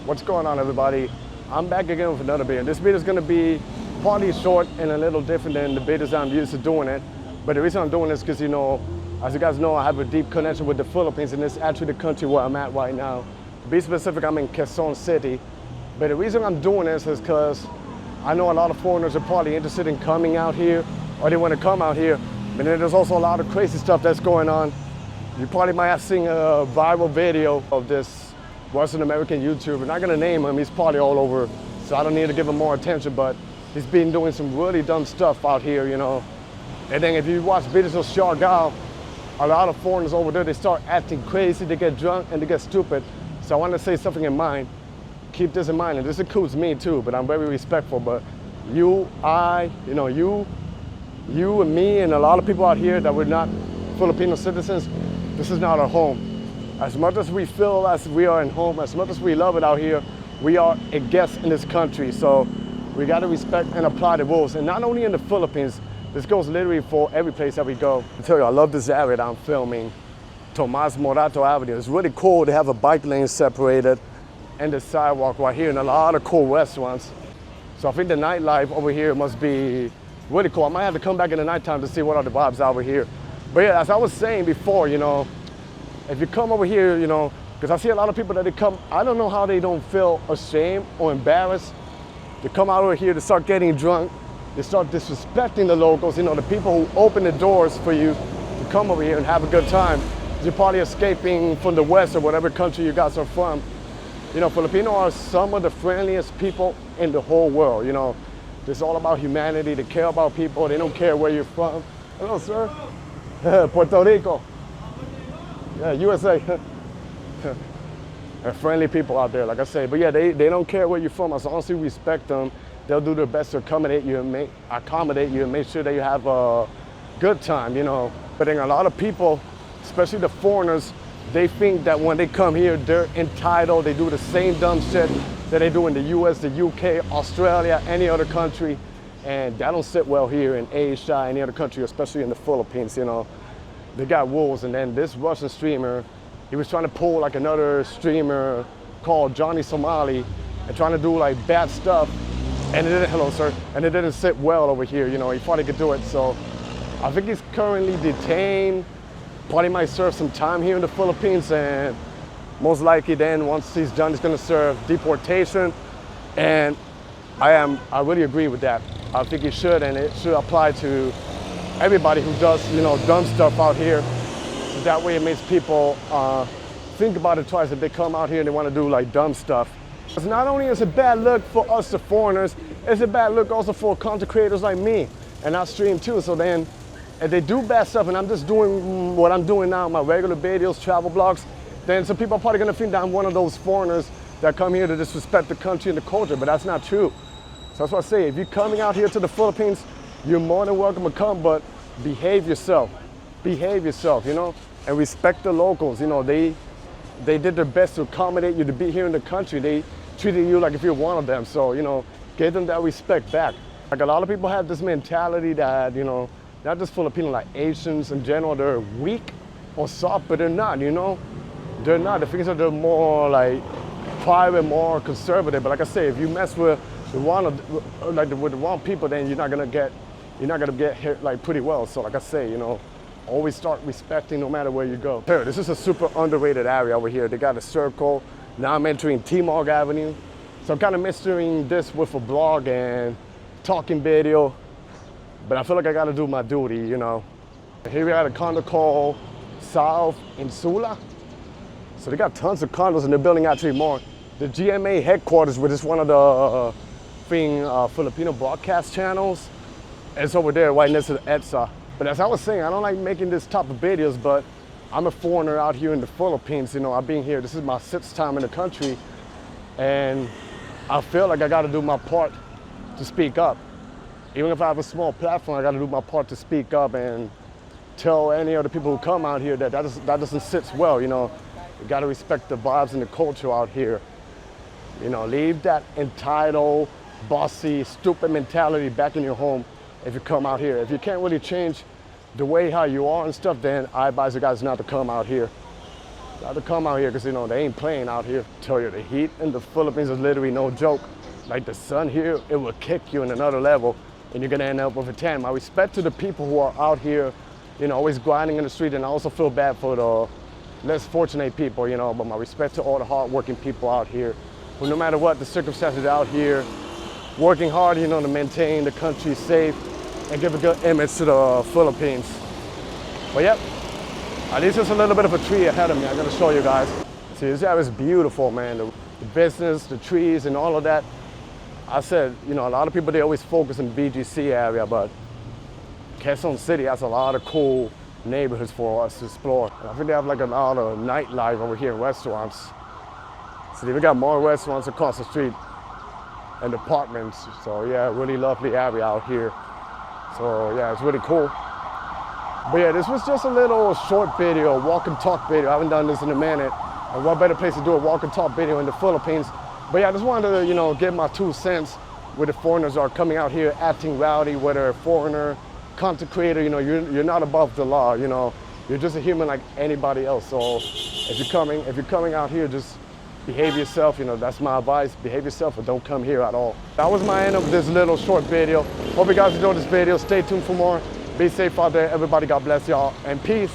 What's going on, everybody? I'm back again with another video. This video is going to be partly short and a little different than the videos I'm used to doing it. But the reason I'm doing this is because, as you guys know, I have a deep connection with the Philippines, and it's actually the country where I'm at right now. To be specific, I'm in Quezon City. But the reason I'm doing this is because I know a lot of foreigners are probably interested in coming out here, or they want to come out here. But then there's also a lot of crazy stuff that's going on. You probably might have seen a viral video of this Western American YouTuber. I'm not gonna name him, he's probably all over, so I don't need to give him more attention, but he's been doing some really dumb stuff out here, And then if you watch videos of Siargao, a lot of foreigners over there, they start acting crazy, they get drunk and they get stupid. So I want to say something in mind. Keep this in mind, and this includes me too, but I'm very respectful. But you and me and a lot of people out here that we're not Filipino citizens, this is not our home. As much as we feel as we are in home, as much as we love it out here, we are a guest in this country. So we got to respect and apply the rules. And not only in the Philippines, this goes literally for every place that we go. I tell you, I love this area that I'm filming, Tomas Morato Avenue. It's really cool to have a bike lane separated and the sidewalk right here, and a lot of cool restaurants. So I think the nightlife over here must be really cool. I might have to come back in the nighttime to see what are the vibes over here. But yeah, as I was saying before, if you come over here, because I see a lot of people that they come, I don't know how they don't feel ashamed or embarrassed. They come out over here to start getting drunk. They start disrespecting the locals, the people who open the doors for you to come over here and have a good time. You're probably escaping from the West or whatever country you guys are from. Filipino are some of the friendliest people in the whole world. It's all about humanity. They care about people. They don't care where you're from. Hello, sir. Puerto Rico. Yeah, USA. They're friendly people out there, like I say. But yeah, they don't care where you're from. As long as you respect them, they'll do their best to accommodate you and make sure that you have a good time, But then a lot of people, especially the foreigners, they think that when they come here, they're entitled. They do the same dumb shit that they do in the US, the UK, Australia, any other country. And that don't sit well here in Asia, any other country, especially in the Philippines, They got rules. And then this Russian streamer, he was trying to pull like another streamer called Johnny Somali and trying to do like bad stuff. And it didn't, hello sir, and it didn't sit well over here, he thought he could do it. So I think he's currently detained. Probably might serve some time here in the Philippines, and most likely then once he's done, he's gonna serve deportation. And I really agree with that. I think he should, and it should apply to everybody who does, dumb stuff out here. So that way it makes people think about it twice if they come out here and they want to do like dumb stuff. Because not only is it a bad look for us, the foreigners, it's a bad look also for content creators like me, and I stream too. So then, if they do bad stuff, and I'm just doing what I'm doing now, my regular videos, travel blogs, then some people are probably gonna think that I'm one of those foreigners that come here to disrespect the country and the culture, but that's not true. So that's what I say, if you're coming out here to the Philippines, you're more than welcome to come, but behave yourself. Behave yourself, and respect the locals. They did their best to accommodate you to be here in the country. They treated you like if you're one of them. So, give them that respect back. Like a lot of people have this mentality that, not just Filipino, like Asians in general, they're weak or soft, but they're not, They're not. The things are they're more like private, more conservative. But like I say, if you mess with the wrong people, then you're not gonna get hit like pretty well. So like I say, always start respecting no matter where you go. Here, this is a super underrated area over here. They got a circle. Now I'm entering Timog Avenue. So I'm kind of mixing this with a blog and talking video. But I feel like I gotta do my duty, Here we got a condo called South Insula. So they got tons of condos, and they're building actually more. The GMA headquarters, which is one of the Filipino broadcast channels, it's over there right next to the EDSA. But as I was saying, I don't like making this type of videos, but I'm a foreigner out here in the Philippines. I've been here, this is my 6th time in the country, and I feel like I gotta do my part to speak up. Even if I have a small platform, I gotta do my part to speak up and tell any other people who come out here that doesn't sit well, You gotta respect the vibes and the culture out here. Leave that entitled, bossy, stupid mentality back in your home if you come out here. If you can't really change the way how you are and stuff, then I advise you guys not to come out here. Got to come out here because, you know, they ain't playing out here. Tell you, the heat in the Philippines is literally no joke. Like the sun here, it will kick you in another level and you're gonna end up with a tan. My respect to the people who are out here, you know, always grinding in the street, and I also feel bad for the less fortunate people, you know, but my respect to all the hardworking people out here who, no matter what the circumstances out here, working hard, you know, to maintain the country safe and give a good image to the Philippines. But yep, at least there's a little bit of a tree ahead of me. I'm gonna show you guys. See, this area is beautiful, man. The business, the trees, and all of that. I said, you know, a lot of people, they always focus in the BGC area, but Quezon City has a lot of cool neighborhoods for us to explore. I think they have like a lot of nightlife over here, restaurants. So we got more restaurants across the street and apartments. So yeah, really lovely area out here. So yeah, it's really cool. But yeah, this was just a little short video, walk and talk video. I haven't done this in a minute. And what better place to do a walk and talk video in the Philippines? But yeah, I just wanted to, you know, give my 2 cents where the foreigners are coming out here acting rowdy, whether a foreigner, content creator, you know, you're not above the law, you know. You're just a human like anybody else. So if you're coming out here, just behave yourself, you know, that's my advice. Behave yourself or don't come here at all. That was my end of this little short video. Hope you guys enjoyed this video. Stay tuned for more. Be safe out there. Everybody, God bless y'all, and peace.